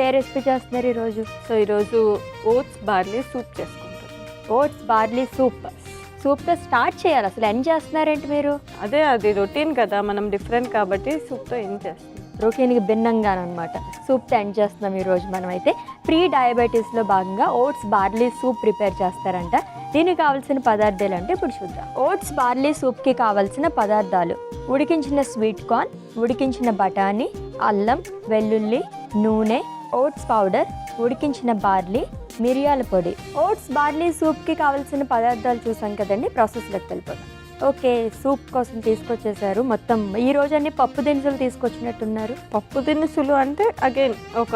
ఏ recipe చేస్తున్నారు ఈరోజు? So ఈరోజు ఓట్స్ బార్లీ సూప్ చేసుకుంటాం. ఓట్స్ బార్లీ సూప్తో స్టార్ట్ చేయాలి. అసలు ఎండ్ చేస్తున్నారేంటి మీరు? అది రొటీన్ కదా, మనం డిఫరెంట్ కాబట్టి సూప్తో ఏం చేస్తాం. రొటీన్కి భిన్నంగానమాట సూప్తో ఎండ్ చేస్తున్నాం ఈరోజు. మనం అయితే ప్రీ డయాబెటీస్లో భాగంగా ఓట్స్ బార్లీ సూప్ ప్రిపేర్ చేస్తారంట. దీనికి కావాల్సిన పదార్థాలు అంటే ఇప్పుడు చూద్దాం. ఓట్స్ బార్లీ సూప్కి కావాల్సిన పదార్థాలు: ఉడికించిన స్వీట్ కార్న్, ఉడికించిన బఠానీ, అల్లం, వెల్లుల్లి, నూనె, ఓట్స్ పౌడర్, ఉడికించిన బార్లీ, మిరియాల పొడి. ఓట్స్ బార్లీ సూప్కి కావాల్సిన పదార్థాలు చూసాం కదండి. ప్రాసెస్లోకి వెళ్ళిపోతాం. ఓకే, సూప్ కోసం తీసుకొచ్చేసారు. మొత్తం ఈ రోజు అన్ని పప్పు దినుసులు తీసుకొచ్చినట్టున్నారు. పప్పు దినుసులు అంటే అగైన్ ఒక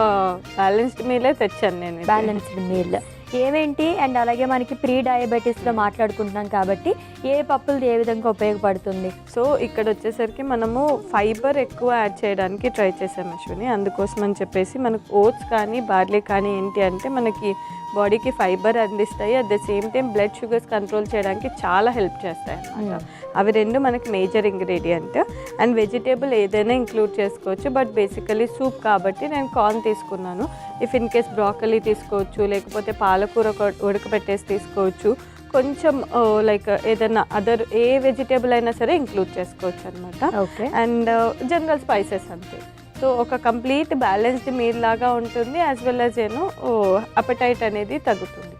బ్యాలెన్స్డ్ మీలే తెచ్చాను నేను. Balanced meal ఏమేంటి? అండ్ అలాగే మనకి ప్రీ డయాబెటీస్లో మాట్లాడుకుంటున్నాం కాబట్టి ఏ పప్పులు ఏ విధంగా ఉపయోగపడుతుంది? సో ఇక్కడ వచ్చేసరికి మనము ఫైబర్ ఎక్కువ యాడ్ చేయడానికి ట్రై చేసాం అశ్విని. అందుకోసం అని చెప్పేసి మనకు ఓట్స్ కానీ బార్లీ కానీ ఏంటి అంటే మనకి బాడీకి ఫైబర్ అందిస్తాయి. At the same time blood sugars control చేయడానికి చాలా హెల్ప్ చేస్తాయి అన్నమాట. అవి రెండు మనకి మేజర్ ఇంగ్రీడియంట్. అండ్ వెజిటేబుల్ ఏదైనా ఇంక్లూడ్ చేసుకోవచ్చు, బట్ బేసికలీ సూప్ కాబట్టి నేను కార్న్ తీసుకున్నాను. ఇఫ్ ఇన్ కేస్ బ్రాకలీ తీసుకోవచ్చు, లేకపోతే పాలకూర ఉడకబెట్టేసి తీసుకోవచ్చు. కొంచెం లైక్ ఏదైనా అదర్ ఏ వెజిటేబుల్ అయినా సరే ఇంక్లూడ్ చేసుకోవచ్చు అనమాట. ఓకే. అండ్ జనరల్ స్పైసెస్ అంతే. సో ఒక కంప్లీట్ బ్యాలెన్స్డ్ మీల్ లాగా ఉంటుంది. యాజ్ వెల్ యాజ్ అపెటైట్ అనేది తగ్గుతుంది,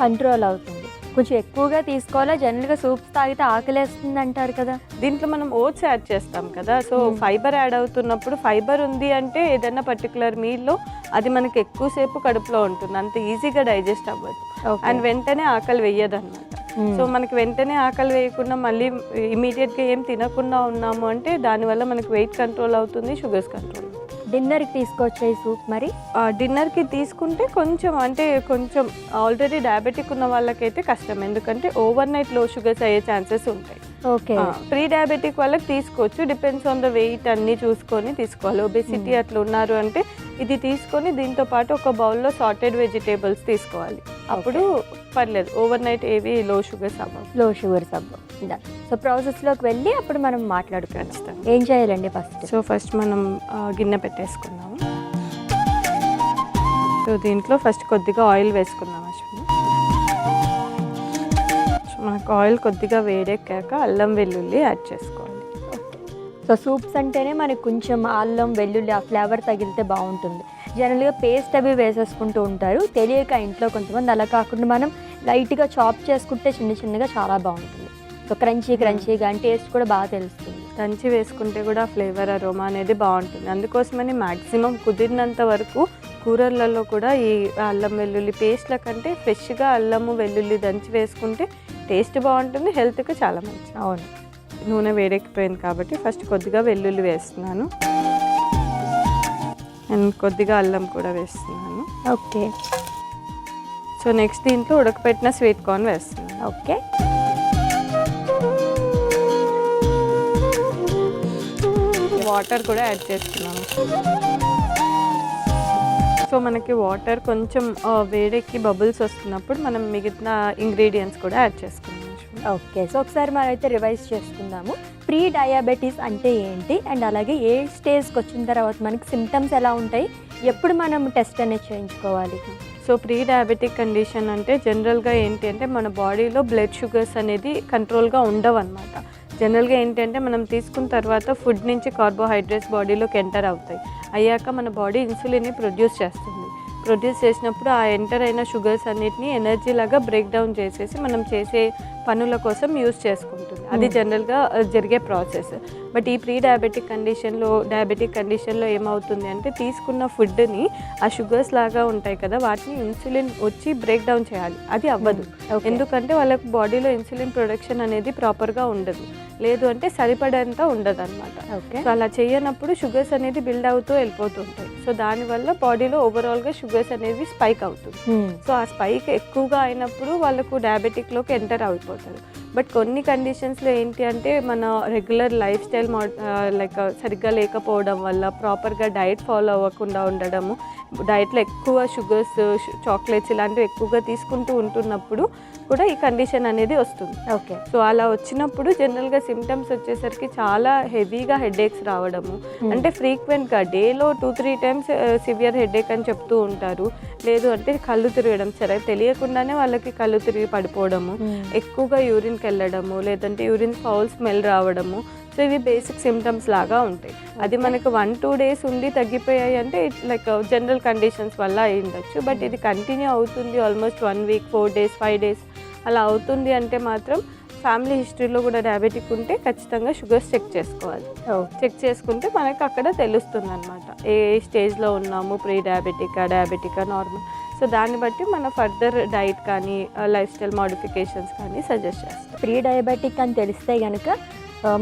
కంట్రోల్ అవుతుంది. కొంచెం ఎక్కువగా తీసుకోవాలా? జనరల్గా సూప్స్ తాగితే ఆకలేస్తుంది అంటారు కదా. దీంట్లో మనం ఓట్స్ యాడ్ చేస్తాం కదా, సో ఫైబర్ యాడ్ అవుతున్నప్పుడు ఫైబర్ ఉంది అంటే ఏదైనా పర్టికులర్ మీల్లో అది మనకి ఎక్కువసేపు కడుపులో ఉంటుంది, అంత ఈజీగా డైజెస్ట్ అవ్వదు. అండ్ వెంటనే ఆకలి వేయదు అనమాట. సో మనకి వెంటనే ఆకలి వేయకుండా మళ్ళీ ఇమీడియట్గా ఏం తినకుండా ఉన్నాము అంటే దానివల్ల మనకి వెయిట్ కంట్రోల్ అవుతుంది, షుగర్స్ కంట్రోల్. డిన్నర్కి తీసుకోవచ్చా ఈ సూప్? మరి డిన్నర్కి తీసుకుంటే కొంచెం ఆల్రెడీ డయాబెటిక్ ఉన్న వాళ్ళకైతే కష్టం, ఎందుకంటే ఓవర్ నైట్ లో షుగర్స్ అయ్యే ఛాన్సెస్ ఉంటాయి. ఓకే. ప్రీ డయాబెటిక్ వాళ్ళకి తీసుకోవచ్చు, డిపెండ్స్ ఆన్ ద వెయిట్ అన్నీ చూసుకొని తీసుకోవాలి. ఒబెసిటీ అట్లా ఉన్నారు అంటే ఇది తీసుకొని దీంతో పాటు ఒక బౌల్లో సార్టెడ్ వెజిటేబుల్స్ తీసుకోవాలి. అప్పుడు పర్లేదు, ఓవర్ నైట్ ఏవి లో షుగర్స్ అవ్వవు. సో ప్రాసెస్లోకి వెళ్ళి అప్పుడు మనం మాట్లాడుకుంటాం. ఏం చేయాలండి ఫస్ట్? సో ఫస్ట్ మనం గిన్నె పెట్టేసుకున్నాము. సో దీంట్లో ఫస్ట్ కొద్దిగా ఆయిల్ వేసుకున్నాం అశ్విని. మనకు ఆయిల్ కొద్దిగా వేడెక్కాక అల్లం వెల్లుల్లి యాడ్ చేసుకోవాలి. సో సూప్స్ అంటేనే మనకు కొంచెం అల్లం వెల్లుల్లి ఆ ఫ్లేవర్ తగిలితే బాగుంటుంది. జనరల్గా పేస్ట్ అవి వేసేసుకుంటూ ఉంటారు, తెలియక ఇంట్లో కొంతమంది. అలా కాకుండా మనం లైట్గా చాప్ చేసుకుంటే చిన్నగా చాలా బాగుంటుంది. సో క్రంచీగా అంటే టేస్ట్ కూడా బాగా తెలుస్తుంది. దంచి వేసుకుంటే కూడా ఫ్లేవర్ అరోమా అనేది బాగుంటుంది. అందుకోసమని మ్యాక్సిమం కుదిరినంత వరకు కూరలలో కూడా ఈ అల్లం వెల్లుల్లి పేస్ట్ల కంటే ఫ్రెష్గా అల్లము వెల్లుల్లి దంచి వేసుకుంటే టేస్ట్ బాగుంటుంది, హెల్త్కి చాలా మంచిది. అవును. నూనె వేడెక్కిపోయింది కాబట్టి ఫస్ట్ కొద్దిగా వెల్లుల్లి వేస్తున్నాను అండ్ కొద్దిగా అల్లం కూడా వేస్తున్నాను. ఓకే. సో నెక్స్ట్ దీంట్లో ఉడకపెట్టిన స్వీట్ కార్న్ వేస్తున్నాను. ఓకే. వాటర్ కూడా యాడ్ చేస్తున్నాను. సో మనకి వాటర్ కొంచెం వేడెక్కి బబుల్స్ వస్తున్నప్పుడు మనం మిగతా ఇంగ్రీడియంట్స్ కూడా యాడ్ చేసుకున్నాం. ఓకే. సో ఒకసారి మనం అయితే రివైజ్ చేసుకుందాము. ప్రీ డయాబెటీస్ అంటే ఏంటి, అండ్ అలాగే ఏ స్టేజ్కి వచ్చిన తర్వాత మనకి సిమ్టమ్స్ ఎలా ఉంటాయి, ఎప్పుడు మనం టెస్ట్ అనేది చేయించుకోవాలి? సో ప్రీ డయాబెటిక్ కండిషన్ అంటే జనరల్గా ఏంటి అంటే మన బాడీలో బ్లడ్ షుగర్స్ అనేది కంట్రోల్గా ఉండవు అనమాట. జనరల్గా ఏంటంటే మనం తీసుకున్న తర్వాత ఫుడ్ నుంచి కార్బోహైడ్రేట్స్ బాడీలోకి ఎంటర్ అవుతాయి. అయ్యాక మన బాడీ ఇన్సులిన్ని ప్రొడ్యూస్ చేసినప్పుడు ఆ ఎంటర్ అయిన షుగర్స్ అన్నిటిని ఎనర్జీ లాగా బ్రేక్ డౌన్ చేసేసి మనం చేసే పనుల కోసం యూజ్ చేసుకుంటుంది. అది జనరల్గా జరిగే ప్రాసెస్. బట్ ఈ ప్రీ డయాబెటిక్ కండిషన్లో ఏమవుతుంది అంటే తీసుకున్న ఫుడ్ని ఆ షుగర్స్ లాగా ఉంటాయి కదా, వాటిని ఇన్సులిన్ వచ్చి బ్రేక్ డౌన్ చేయాలి. అది అవ్వదు, ఎందుకంటే వాళ్ళకి బాడీలో ఇన్సులిన్ ప్రొడక్షన్ అనేది ప్రాపర్గా ఉండదు, లేదు అంటే సరిపడేంత ఉండదు అనమాట. సో అలా చేయనప్పుడు షుగర్స్ అనేది బిల్డ్ అవుతూ వెళ్ళిపోతుంటాయి. సో దానివల్ల బాడీలో ఓవరాల్గా షుగర్స్ అనేది స్పైక్ అవుతుంది. సో ఆ స్పైక్ ఎక్కువగా అయినప్పుడు వాళ్ళకు డయాబెటిక్లోకి ఎంటర్ అయిపోతారు. బట్ కొన్ని కండిషన్స్లో ఏంటి అంటే మన రెగ్యులర్ లైఫ్ స్టైల్ లైక్ సరిగ్గా లేకపోవడం వల్ల, ప్రాపర్గా డైట్ ఫాలో అవ్వకుండా ఉండడము, డైట్లో ఎక్కువ షుగర్స్, చాక్లెట్స్ ఇలాంటివి ఎక్కువగా తీసుకుంటూ ఉంటున్నప్పుడు కూడా ఈ కండిషన్ అనేది వస్తుంది. ఓకే. సో అలా వచ్చినప్పుడు జనరల్గా సిమ్టమ్స్ వచ్చేసరికి చాలా హెవీగా హెడేక్స్ రావడము, అంటే ఫ్రీక్వెంట్గా డేలో 2-3 టైమ్స్ సివియర్ హెడేక్ అని చెప్తూ ఉంటారు. లేదు అంటే కళ్ళు తిరగడం, సరే తెలియకుండానే వాళ్ళకి కళ్ళు తిరిగి పడిపోవడము, ఎక్కువగా యూరిన్కి వెళ్ళడము, లేదంటే యూరిన్ ఫౌల్ స్మెల్ రావడము. సో ఇవి బేసిక్ సిమ్టమ్స్ లాగా ఉంటాయి. అది మనకు 1-2 డేస్ ఉండి తగ్గిపోయాయి అంటే లైక్ జనరల్ కండిషన్స్ వల్ల అయి ఉండొచ్చు. బట్ ఇది కంటిన్యూ అవుతుంది ఆల్మోస్ట్ 1 వీక్, 4 డేస్, 5 డేస్ అలా అవుతుంది అంటే మాత్రం ఫ్యామిలీ హిస్టరీలో కూడా డయాబెటిక్ ఉంటే ఖచ్చితంగా షుగర్స్ చెక్ చేసుకోవాలి. చెక్ చేసుకుంటే మనకు అక్కడ తెలుస్తుంది అనమాట ఏ స్టేజ్లో ఉన్నాము, ప్రీ డయాబెటికా, డయాబెటికా, నార్మల్. సో దాన్ని బట్టి మన ఫర్దర్ డైట్ కానీ లైఫ్ స్టైల్ మోడిఫికేషన్స్ కానీ సజెస్ట్ చేస్తాం. ప్రీ డయాబెటిక్ అని తెలిస్తే కనుక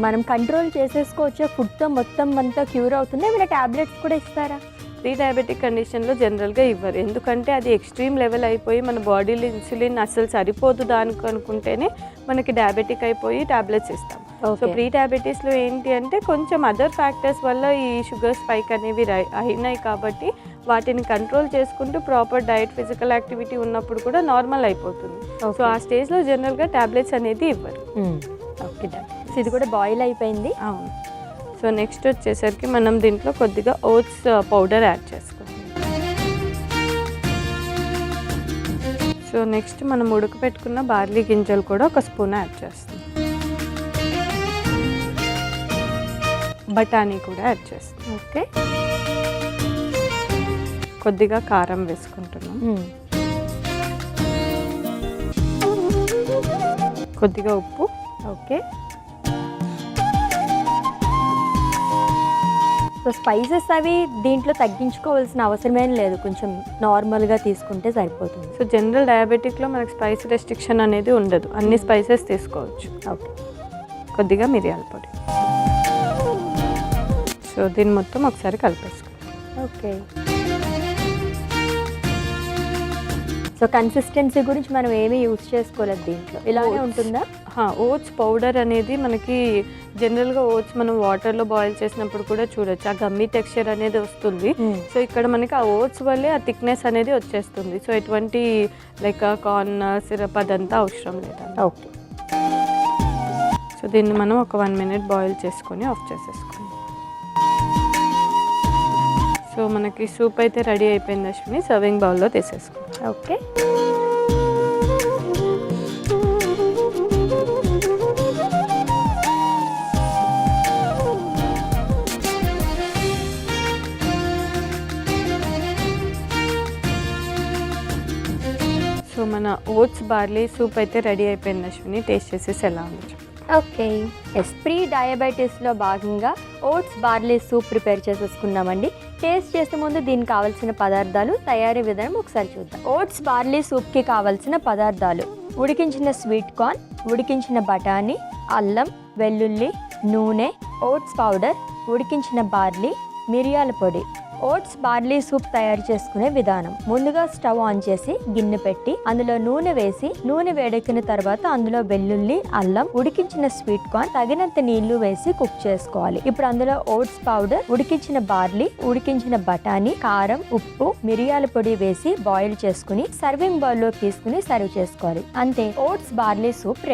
మనం కంట్రోల్ చేసేసుకోవచ్చు, ఫుడ్తో మొత్తం అంతా క్యూర్ అవుతుంది. ఏమైనా ట్యాబ్లెట్స్ కూడా ఇస్తారా? ప్రీ డయాబెటిక్ కండిషన్లో జనరల్గా ఇవ్వరు, ఎందుకంటే అది ఎక్స్ట్రీమ్ లెవెల్ అయిపోయి మన బాడీలో ఇన్సులిన్ అసలు సరిపోదు దానికి అనుకుంటేనే మనకి డయాబెటిక్ అయిపోయి ట్యాబ్లెట్స్ ఇస్తాం. సో ప్రీ డయాబెటీస్లో ఏంటి అంటే కొంచెం అదర్ ఫ్యాక్టర్స్ వల్ల ఈ షుగర్ స్పైక్ అనేవి అయినాయి కాబట్టి వాటిని కంట్రోల్ చేసుకుంటూ ప్రాపర్ డైట్, ఫిజికల్ యాక్టివిటీ ఉన్నప్పుడు కూడా నార్మల్ అయిపోతుంది. సో ఆ స్టేజ్లో జనరల్గా ట్యాబ్లెట్స్ అనేది ఇవ్వరు. Okay doctor. ఇది కూడా బాయిల్ అయిపోయింది. అవును. సో నెక్స్ట్ వచ్చేసరికి మనం దీంట్లో కొద్దిగా ఓట్స్ పౌడర్ యాడ్ చేసుకోవాలి. సో నెక్స్ట్ మనం ఉడకపెట్టుకున్న బార్లీ గింజలు కూడా ఒక స్పూన్ యాడ్ చేస్తాం. బఠానీ కూడా యాడ్ చేస్తాం. ఓకే. కొద్దిగా కారం వేసుకుంటున్నాం, కొద్దిగా ఉప్పు. ఓకే. సో స్పైసెస్ అవి దీంట్లో తగ్గించుకోవాల్సిన అవసరమేం లేదు, కొంచెం నార్మల్గా తీసుకుంటే సరిపోతుంది. సో జనరల్ డయాబెటిక్లో మనకు స్పైస్ రెస్ట్రిక్షన్ అనేది ఉండదు, అన్ని స్పైసెస్ తీసుకోవచ్చు. ఓకే. కొద్దిగా మిరియాల పొడి. సో దీన్ని మొత్తం ఒకసారి కలిపేసుకోండి. ఓకే. సో కన్సిస్టెన్సీ గురించి మనం ఏమీ యూజ్ చేసుకోలేదు దీంట్లో, ఇలానే ఉంటుందా? ఓట్స్ పౌడర్ అనేది మనకి జనరల్గా ఓట్స్ మనం వాటర్లో బాయిల్ చేసినప్పుడు కూడా చూడొచ్చు, ఆ గమ్మీ టెక్స్చర్ అనేది వస్తుంది. సో ఇక్కడ మనకి ఆ ఓట్స్ వల్లే ఆ థిక్నెస్ అనేది వచ్చేస్తుంది. సో ఎటువంటి లైక్ కార్న్ సిరప్ అదంతా అవసరం లేదండి. ఓకే. సో దీన్ని మనం ఒక 1 minute బాయిల్ చేసుకొని ఆఫ్ చేసేసుకోండి. సో మనకి సూప్ అయితే రెడీ అయిపోయింది అశ్విని, సర్వింగ్ బౌల్లో తీసేసుకోండి. ఓకే. సో మన ఓట్స్ బార్లీ సూప్ అయితే రెడీ అయిపోయింది అశ్విని, టేస్ట్ చేసేసి ఎలా ఉంది? ఓకే. ప్రీ డయాబెటీస్లో భాగంగా ఓట్స్ బార్లీ సూప్ ప్రిపేర్ చేసేసుకున్నామండి. టేస్ట్ చేసే ముందు దీనికి కావాల్సిన పదార్థాలు, తయారీ విధానం ఒకసారి చూద్దాం. ఓట్స్ బార్లీ సూప్కి కావాల్సిన పదార్థాలు: ఉడికించిన స్వీట్ కార్న్, ఉడికించిన బఠానీ, అల్లం, వెల్లుల్లి, నూనె, ఓట్స్ పౌడర్, ఉడికించిన బార్లీ, మిరియాల పొడి. ఓట్స్ బార్లీ సూప్ తయారు చేసుకునే విధానం: ముందుగా స్టవ్ ఆన్ చేసి గిన్నె పెట్టి అందులో నూనె వేసి, నూనె వేడెక్కిన తర్వాత అందులో వెల్లుల్లి, అల్లం, ఉడికించిన స్వీట్ కార్న్, తగినంత నీళ్లు వేసి కుక్ చేసుకోవాలి. ఇప్పుడు అందులో ఓట్స్ పౌడర్, ఉడికించిన బార్లీ, ఉడికించిన బఠానీ, కారం, ఉప్పు, మిరియాల పొడి వేసి బాయిల్ చేసుకుని సర్వింగ్ బౌల్ లో తీసుకుని సర్వ్ చేసుకోవాలి. అంతే, ఓట్స్ బార్లీ సూప్ రెడీ.